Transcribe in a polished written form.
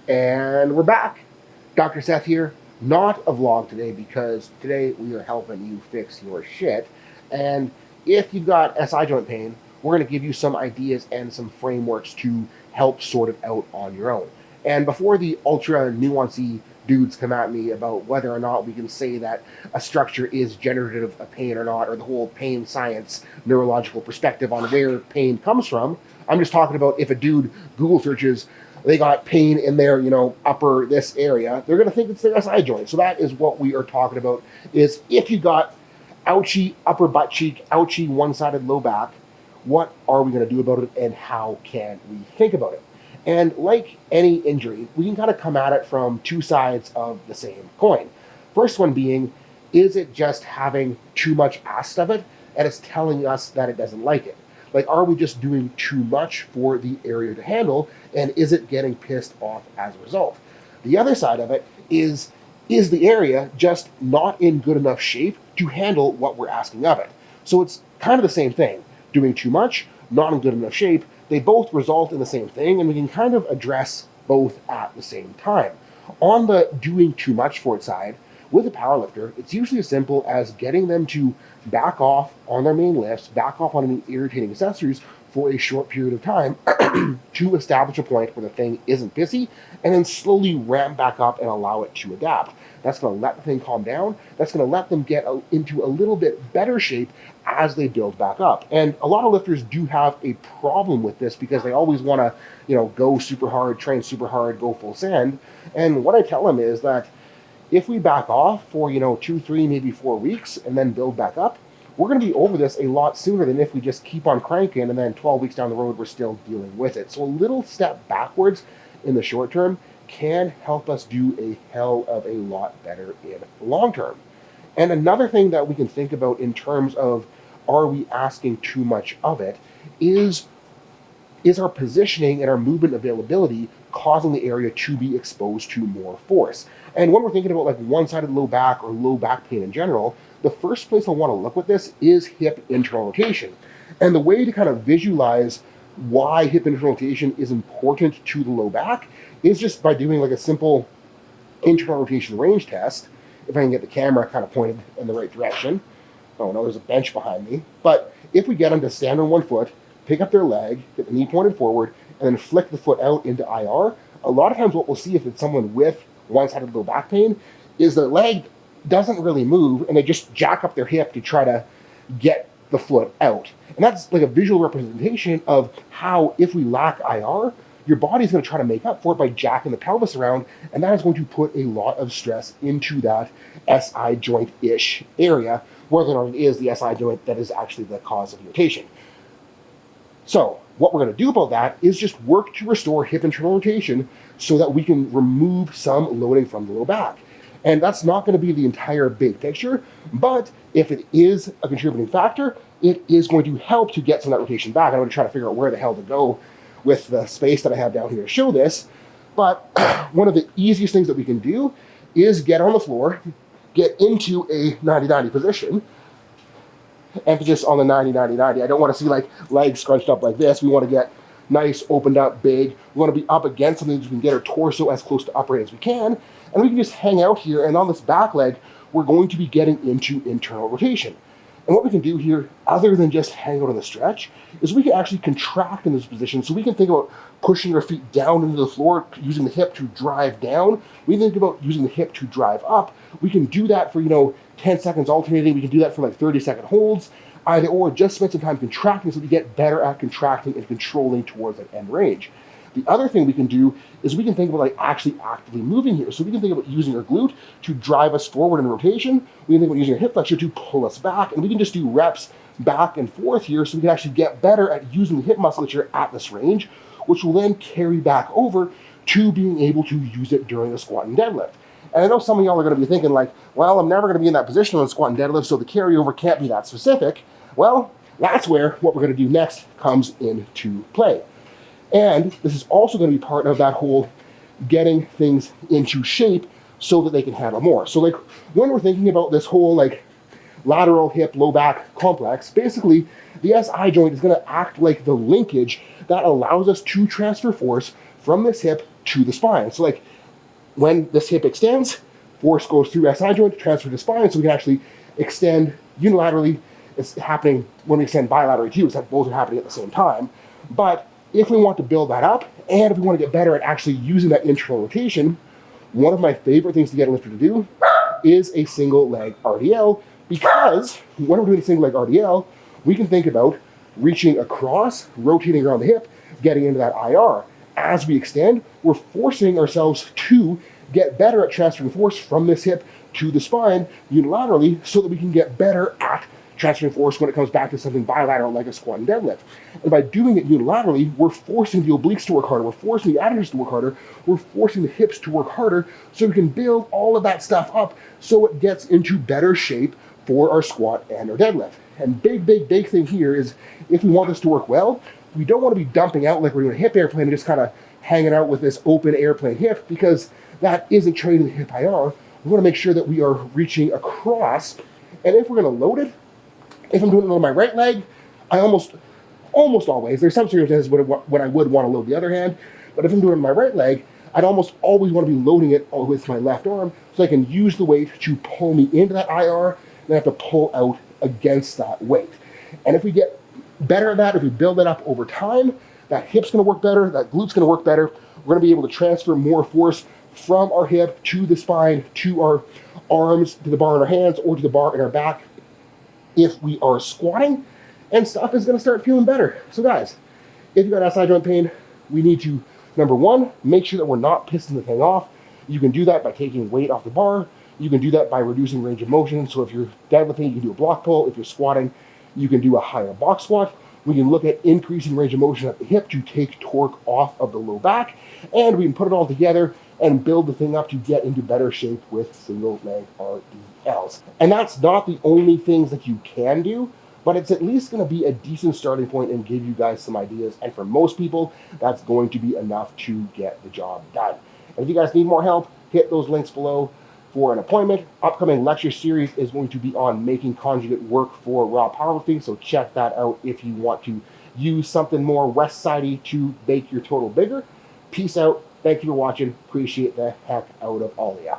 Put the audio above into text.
And we're back. Dr. Seth here. Not a vlog today because today we are helping you fix your shit. And if you've got SI joint pain, we're going to give you some ideas and some frameworks to help sort it out on your own. And before the ultra nuancy dudes come at me about whether or not we can say that a structure is generative of pain or not, or the whole pain science neurological perspective on where pain comes from, I'm just talking about if a dude Google searches they got pain in their, upper this area, they're going to think it's their SI joint. So that is what we are talking about, is if you got ouchy upper butt cheek, ouchy one-sided low back, what are we going to do about it and how can we think about it? And like any injury, we can kind of come at it from two sides of the same coin. First one being, is it just having too much asked of it and it's telling us that it doesn't like it? Like, are we just doing too much for the area to handle, and is it getting pissed off as a result? The other side of it is the area just not in good enough shape to handle what we're asking of it? So it's kind of the same thing. Doing too much, not in good enough shape, they both result in the same thing, and we can kind of address both at the same time. On the doing too much for it side, with a powerlifter, it's usually as simple as getting them to back off on their main lifts, back off on any irritating accessories for a short period of time to establish a point where the thing isn't pissy, and then slowly ramp back up and allow it to adapt. That's going to let the thing calm down. That's going to let them get into a little bit better shape as they build back up. And a lot of lifters do have a problem with this because they always want to, go super hard, train super hard, go full send. And what I tell them is that if we back off for, 2, 3, maybe 4 weeks and then build back up, we're going to be over this a lot sooner than if we just keep on cranking and then 12 weeks down the road, we're still dealing with it. So a little step backwards in the short term can help us do a hell of a lot better in the long term. And another thing that we can think about in terms of are we asking too much of it is our positioning and our movement availability causing the area to be exposed to more force. And when we're thinking about like one-sided low back or low back pain in general, the first place I want to look with this is hip internal rotation. And the way to kind of visualize why hip internal rotation is important to the low back is just by doing like a simple internal rotation range test. If I can get the camera kind of pointed in the right direction. Oh no, there's a bench behind me. But if we get them to stand on one foot, pick up their leg, get the knee pointed forward, and then flick the foot out into IR, a lot of times what we'll see if it's someone with one-sided low back pain is their leg doesn't really move and they just jack up their hip to try to get the foot out. And that's like a visual representation of how if we lack IR, your body's going to try to make up for it by jacking the pelvis around, and that is going to put a lot of stress into that SI joint-ish area, whether or not it is the SI joint that is actually the cause of irritation. So what we're going to do about that is just work to restore hip internal rotation so that we can remove some loading from the low back. And that's not going to be the entire big picture, but if it is a contributing factor, it is going to help to get some of that rotation back. I'm going to try to figure out where the hell to go with the space that I have down here to show this. But one of the easiest things that we can do is get on the floor, get into a 90-90 position. Emphasis on the 90-90-90. I don't want to see like legs scrunched up like this. We want to get nice, opened up, big. We want to be up against something so we can get our torso as close to upright as we can. And we can just hang out here, and on this back leg, we're going to be getting into internal rotation. And what we can do here, other than just hang out on the stretch, is we can actually contract in this position. So we can think about pushing our feet down into the floor, using the hip to drive down. We can think about using the hip to drive up. We can do that for, 10 seconds alternating. We can do that for like 30-second holds, either or just spend some time contracting so we get better at contracting and controlling towards that end range. The other thing we can do is we can think about like actually actively moving here. So we can think about using our glute to drive us forward in rotation. We can think about using our hip flexor to pull us back, and we can just do reps back and forth here so we can actually get better at using the hip musculature at this range, which will then carry back over to being able to use it during a squat and deadlift. And I know some of y'all are going to be thinking like, well, I'm never going to be in that position on squat and deadlift, so the carryover can't be that specific. Well, that's where what we're going to do next comes into play. And this is also going to be part of that whole getting things into shape so that they can handle more. So like when we're thinking about this whole like lateral hip, low back complex, basically the SI joint is going to act like the linkage that allows us to transfer force from this hip to the spine. So like when this hip extends, force goes through SI joint, transfer to spine, so we can actually extend unilaterally. It's happening when we extend bilaterally too, so that both are happening at the same time. But if we want to build that up, and if we want to get better at actually using that internal rotation, one of my favorite things to get a lifter to do is a single leg RDL, because when we're doing a single leg RDL, we can think about reaching across, rotating around the hip, getting into that IR. As we extend, we're forcing ourselves to get better at transferring force from this hip to the spine unilaterally, so that we can get better at transferring force when it comes back to something bilateral like a squat and deadlift. And by doing it unilaterally, we're forcing the obliques to work harder, we're forcing the adductors to work harder, we're forcing the hips to work harder, so we can build all of that stuff up so it gets into better shape for our squat and our deadlift. And big thing here is, if we want this to work well, we don't want to be dumping out like we're doing a hip airplane and just kind of hanging out with this open airplane hip, because that isn't training the hip IR. We want to make sure that we are reaching across. And if we're going to load it, if I'm doing it on my right leg, I almost always, there's some circumstances when I would want to load the other hand, but if I'm doing it on my right leg, I'd almost always want to be loading it with my left arm, so I can use the weight to pull me into that IR, and I have to pull out against that weight. And if we get better at that, if we build it up over time, that hip's going to work better, that glute's going to work better, we're going to be able to transfer more force from our hip to the spine, to our arms, to the bar in our hands, or to the bar in our back if we are squatting, and stuff is going to start feeling better. So guys, if you've got SI joint pain, we need to, number one, make sure that we're not pissing the thing off. You can do that by taking weight off the bar. You can do that by reducing range of motion. So if you're deadlifting, you can do a block pull. If you're squatting, you can do a higher box squat. We can look at increasing range of motion at the hip to take torque off of the low back, and we can put it all together and build the thing up to get into better shape with single leg RDLs. And that's not the only things that you can do, but it's at least going to be a decent starting point and give you guys some ideas. And for most people, that's going to be enough to get the job done. And if you guys need more help, hit those links below for an appointment. Upcoming lecture series is going to be on making conjugate work for raw powerlifting, so check that out if you want to use something more west sidey to make your total bigger. Peace out. Thank you for watching. Appreciate the heck out of all of ya.